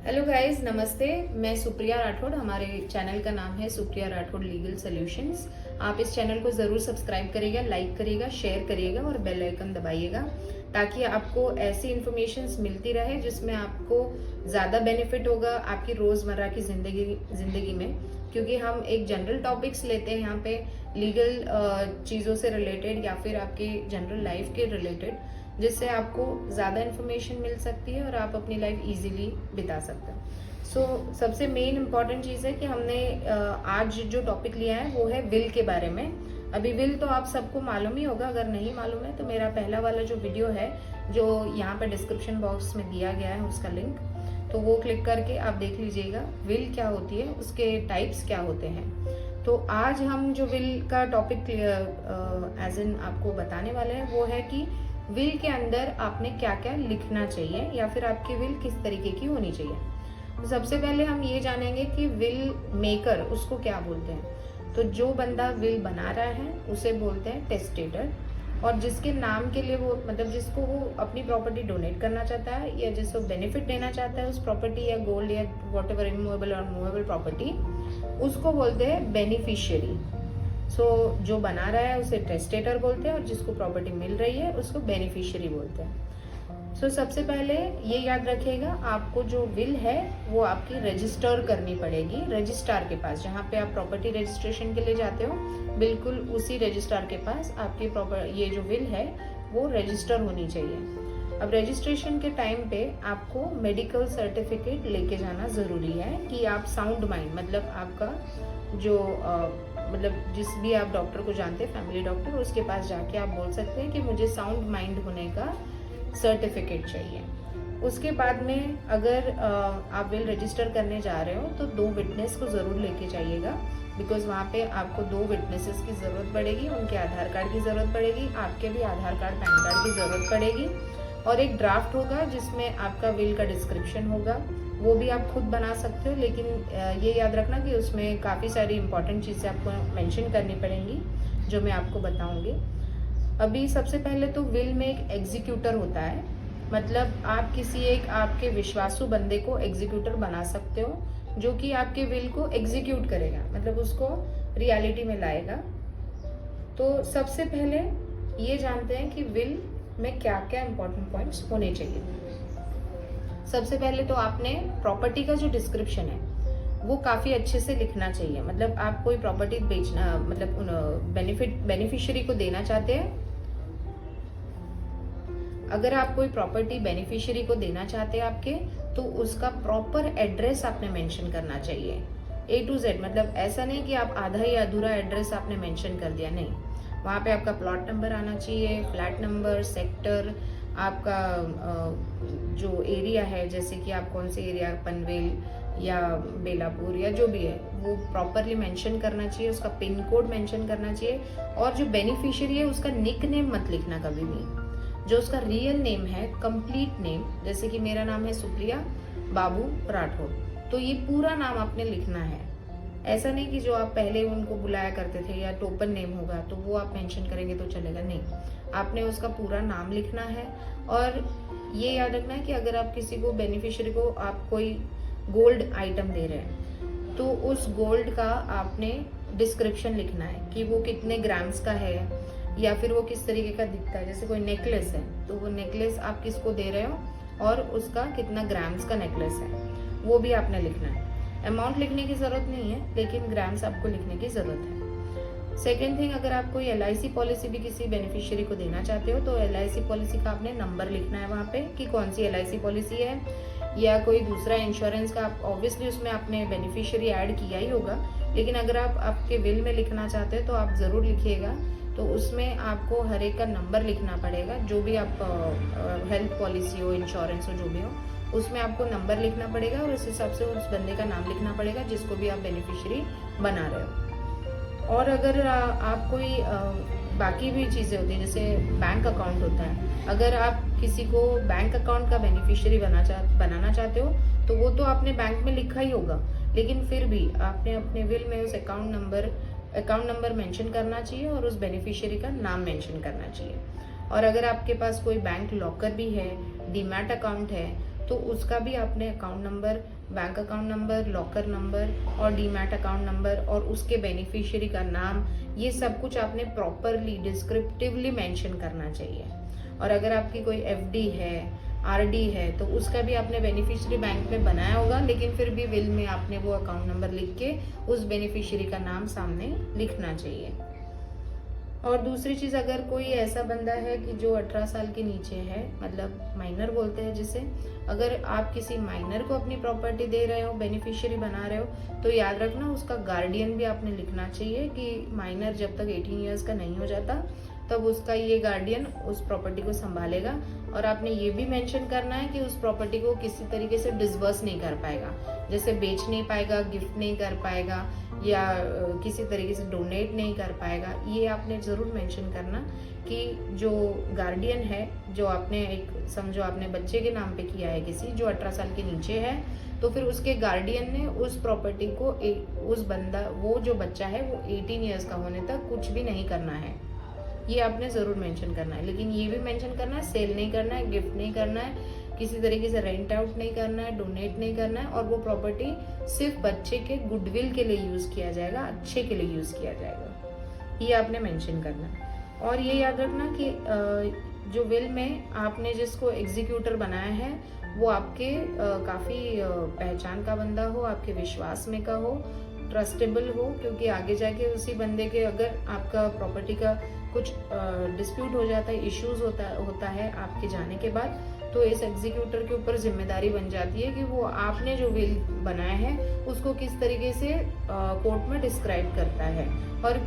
Hello guys, नमस्ते। मैं सुप्रिया राठौड़। हमारे चैनल का नाम है सुप्रिया राठौड़ लीगल सॉल्यूशंस। आप इस चैनल को ज़रूर सब्सक्राइब करिएगा, लाइक करिएगा, शेयर करिएगा और बेल आइकन दबाइएगा ताकि आपको ऐसी इन्फॉर्मेशंस मिलती रहे जिसमें आपको ज़्यादा बेनिफिट होगा आपकी रोज़मर्रा की ज़िंदगी में। क्योंकि हम एक जनरल टॉपिक्स लेते हैं यहाँ पे लीगल चीज़ों से रिलेटेड या फिर आपकी जनरल लाइफ के रिलेटेड, जिससे आपको ज़्यादा इन्फॉर्मेशन मिल सकती है और आप अपनी लाइफ इजीली बिता सकते हैं। सबसे मेन इम्पॉर्टेंट चीज़ है कि हमने आज जो टॉपिक लिया है वो है विल के बारे में। अभी विल तो आप सबको मालूम ही होगा, अगर नहीं मालूम है तो मेरा पहला वाला जो वीडियो है जो यहाँ पे डिस्क्रिप्शन बॉक्स में दिया गया है उसका लिंक, तो वो क्लिक करके आप देख लीजिएगा विल क्या होती है, उसके टाइप्स क्या होते हैं। तो आज हम जो विल का टॉपिक एज इन आपको बताने वाले हैं वो है कि विल के अंदर आपने क्या क्या लिखना चाहिए या फिर आपकी विल किस तरीके की होनी चाहिए। तो सबसे पहले हम ये जानेंगे कि विल मेकर उसको क्या बोलते हैं। तो जो बंदा विल बना रहा है उसे बोलते हैं टेस्टेटर, और जिसके नाम के लिए वो मतलब जिसको वो अपनी प्रॉपर्टी डोनेट करना चाहता है या जिसको बेनिफिट देना चाहता है उस प्रॉपर्टी या गोल्ड या वॉट एवर इमूवेबल और मूवेबल प्रॉपर्टी, उसको बोलते हैं बेनिफिशियरी। जो बना रहा है उसे टेस्टेटर बोलते हैं और जिसको प्रॉपर्टी मिल रही है उसको बेनिफिशियरी बोलते हैं। सबसे पहले ये याद रखिएगा, आपको जो विल है वो आपकी रजिस्टर करनी पड़ेगी रजिस्ट्रार के पास। जहाँ पे आप प्रॉपर्टी रजिस्ट्रेशन के लिए जाते हो, बिल्कुल उसी रजिस्ट्रार के पास आपकी ये जो विल है वो रजिस्टर होनी चाहिए। अब रजिस्ट्रेशन के टाइम पे आपको मेडिकल सर्टिफिकेट लेके जाना ज़रूरी है कि आप साउंड माइंड, मतलब आपका जो मतलब जिस भी आप डॉक्टर को जानते हैं, फैमिली डॉक्टर, उसके पास जाके आप बोल सकते हैं कि मुझे साउंड माइंड होने का सर्टिफिकेट चाहिए। उसके बाद में अगर आप विल रजिस्टर करने जा रहे हो तो 2 विटनेस को ज़रूर लेके जाइएगा, बिकॉज वहाँ पे आपको 2 विटनेसेस की ज़रूरत पड़ेगी, उनके आधार कार्ड की ज़रूरत पड़ेगी, आपके भी आधार कार्ड पैन कार्ड की ज़रूरत पड़ेगी, और एक ड्राफ्ट होगा जिसमें आपका विल का डिस्क्रिप्शन होगा। वो भी आप खुद बना सकते हो, लेकिन ये याद रखना कि उसमें काफ़ी सारी इंपॉर्टेंट चीज़ें आपको मेंशन करनी पड़ेंगी जो मैं आपको बताऊंगी। अभी सबसे पहले तो विल में एक एग्जीक्यूटर होता है, मतलब आप किसी एक आपके विश्वासु बंदे को एग्जीक्यूटर बना सकते हो जो कि आपके विल को एग्जीक्यूट करेगा, मतलब उसको रियलिटी में लाएगा। तो सबसे पहले ये जानते हैं कि विल में क्या क्या इंपॉर्टेंट पॉइंट्स होने चाहिए। सबसे पहले तो आपने प्रॉपर्टी का जो डिस्क्रिप्शन है वो काफ़ी अच्छे से लिखना चाहिए। मतलब आप कोई प्रॉपर्टी बेचना, मतलब बेनिफिशियरी को देना चाहते हैं, अगर आप कोई प्रॉपर्टी बेनिफिशियरी को देना चाहते हैं आपके, तो उसका प्रॉपर एड्रेस आपने मेंशन करना चाहिए A to Z। मतलब ऐसा नहीं कि आप आधा या अधूरा एड्रेस आपने मेंशन कर दिया, नहीं। वहाँ पे आपका प्लॉट नंबर आना चाहिए, फ्लैट नंबर, सेक्टर, आपका जो एरिया है, जैसे कि आप कौन से एरिया, पनवेल या बेलापुर या जो भी है, वो प्रॉपरली मेंशन करना चाहिए। उसका पिन कोड मेंशन करना चाहिए, और जो बेनिफिशियरी है उसका निक नेम मत लिखना कभी भी। जो उसका रियल नेम है, कंप्लीट नेम, जैसे कि मेरा नाम है सुप्रिया बाबू राठौड़, तो ये पूरा नाम आपने लिखना है। ऐसा नहीं कि जो आप पहले उनको बुलाया करते थे या टोपन नेम होगा तो वो आप मेंशन करेंगे तो चलेगा, नहीं। आपने उसका पूरा नाम लिखना है। और ये याद रखना है कि अगर आप किसी को बेनिफिशियरी को आप कोई गोल्ड आइटम दे रहे हैं तो उस गोल्ड का आपने डिस्क्रिप्शन लिखना है कि वो कितने ग्राम्स का है या फिर वो किस तरीके का दिखता है। जैसे कोई नेकलेस है तो वो नेकलेस आप किसको दे रहे हो और उसका कितना ग्राम्स का नेकलेस है, वो भी आपने लिखना है। अमाउंट लिखने की ज़रूरत नहीं है, लेकिन ग्राम्स आपको लिखने की ज़रूरत है। सेकेंड थिंग, अगर आप कोई LIC पॉलिसी भी किसी बेनिफिशियरी को देना चाहते हो तो LIC पॉलिसी का आपने नंबर लिखना है वहाँ पे कि कौन सी LIC पॉलिसी है, या कोई दूसरा इंश्योरेंस का। ऑब्वियसली उसमें आपने बेनिफिशियरी ऐड किया ही होगा, लेकिन अगर आप आपके विल में लिखना चाहते हो तो आप ज़रूर लिखिएगा। तो उसमें आपको हर एक का नंबर लिखना पड़ेगा, जो भी आप हेल्थ पॉलिसी हो, इंश्योरेंस हो, जो भी हो, उसमें आपको नंबर लिखना पड़ेगा और उस हिसाब से उस बंदे का नाम लिखना पड़ेगा जिसको भी आप बेनिफिशियरी बना रहे हो। और अगर आप कोई बाकी भी चीज़ें होती हैं, जैसे बैंक अकाउंट होता है, अगर आप किसी को बैंक अकाउंट का बेनिफिशियरी बनाना चाहते हो तो वो तो आपने बैंक में लिखा ही होगा, लेकिन फिर भी आपने अपने विल में उस अकाउंट नंबर मेंशन करना चाहिए और उस बेनिफिशियरी का नाम मेंशन करना चाहिए। और अगर आपके पास कोई बैंक लॉकर भी है, डीमैट अकाउंट है, तो उसका भी आपने account number, bank account number, locker number और डीमैट अकाउंट नंबर और उसके बेनिफिशियरी का नाम, ये सब कुछ आपने प्रॉपरली डिस्क्रिप्टिवली मेंशन करना चाहिए। और अगर आपकी कोई एफडी है, आरडी है, तो उसका भी आपने बेनिफिशियरी बैंक में बनाया होगा, लेकिन फिर भी विल में आपने वो अकाउंट नंबर लिख के उस बेनिफिशियरी का नाम सामने लिखना चाहिए। और दूसरी चीज़, अगर कोई ऐसा बंदा है कि जो 18 साल के नीचे है, मतलब माइनर बोलते हैं जिसे, अगर आप किसी माइनर को अपनी प्रॉपर्टी दे रहे हो, बेनिफिशियरी बना रहे हो, तो याद रखना उसका गार्डियन भी आपने लिखना चाहिए कि माइनर जब तक 18 ईयर्स का नहीं हो जाता तब उसका ये गार्डियन उस प्रॉपर्टी को संभालेगा। और आपने ये भी मेंशन करना है कि उस प्रॉपर्टी को किसी तरीके से डिसबर्स नहीं कर पाएगा, जैसे बेच नहीं पाएगा, गिफ्ट नहीं कर पाएगा या किसी तरीके से डोनेट नहीं कर पाएगा। ये आपने ज़रूर मेंशन करना कि जो गार्डियन है, जो आपने एक समझो आपने बच्चे के नाम पे किया है किसी जो 18 साल के नीचे है, तो फिर उसके गार्डियन ने उस प्रॉपर्टी को उस बंदा, वो जो बच्चा है वो 18 ईयर्स का होने तक कुछ भी नहीं करना है। ये आपने ज़रूर मेंशन करना है। लेकिन ये भी मेंशन करना है, सेल नहीं करना है, गिफ्ट नहीं करना है, किसी तरीके से रेंट आउट नहीं करना है, डोनेट नहीं करना है, और वो प्रॉपर्टी सिर्फ बच्चे के गुडविल के लिए यूज़ किया जाएगा, अच्छे के लिए यूज़ किया जाएगा। ये आपने मेंशन करना है। और ये याद रखना कि जो विल में आपने जिसको एग्जीक्यूटर बनाया है वो आपके काफ़ी पहचान का बंदा हो, आपके विश्वास में का हो, ट्रस्टेबल हो, क्योंकि आगे जाके उसी बंदे के अगर आपका प्रॉपर्टी का कुछ डिस्प्यूट हो जाता है, इश्यूज होता है आपके जाने के बाद, तो इस एग्जीक्यूटर के ऊपर जिम्मेदारी बन जाती है कि वो आपने जो विल बनाया है उसको किस तरीके से कोर्ट में डिस्क्राइब करता है और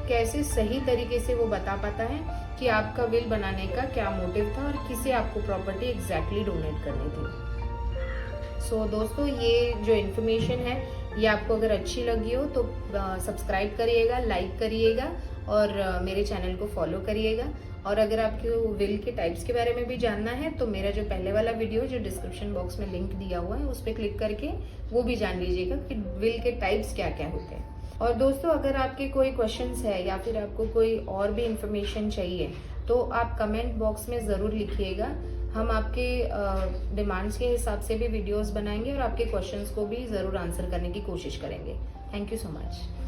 कैसे सही तरीके से वो बता पाता है कि आपका विल बनाने का क्या मोटिव था और किसे आपको प्रॉपर्टी एग्जैक्टली डोनेट करनी थी। सो दोस्तों, ये जो इन्फॉर्मेशन है ये आपको अगर अच्छी लगी हो तो सब्सक्राइब करिएगा, लाइक करिएगा और मेरे चैनल को फॉलो करिएगा। और अगर आपको विल के टाइप्स के बारे में भी जानना है तो मेरा जो पहले वाला वीडियो जो डिस्क्रिप्शन बॉक्स में लिंक दिया हुआ है उस पर क्लिक करके वो भी जान लीजिएगा कि विल के टाइप्स क्या क्या होते हैं। और दोस्तों, अगर आपके कोई क्वेश्चंस है या फिर आपको कोई और भी इंफॉर्मेशन चाहिए तो आप कमेंट बॉक्स में ज़रूर लिखिएगा। हम आपके डिमांड्स के हिसाब से भी वीडियोस बनाएंगे और आपके क्वेश्चंस को भी ज़रूर आंसर करने की कोशिश करेंगे। Thank you so much.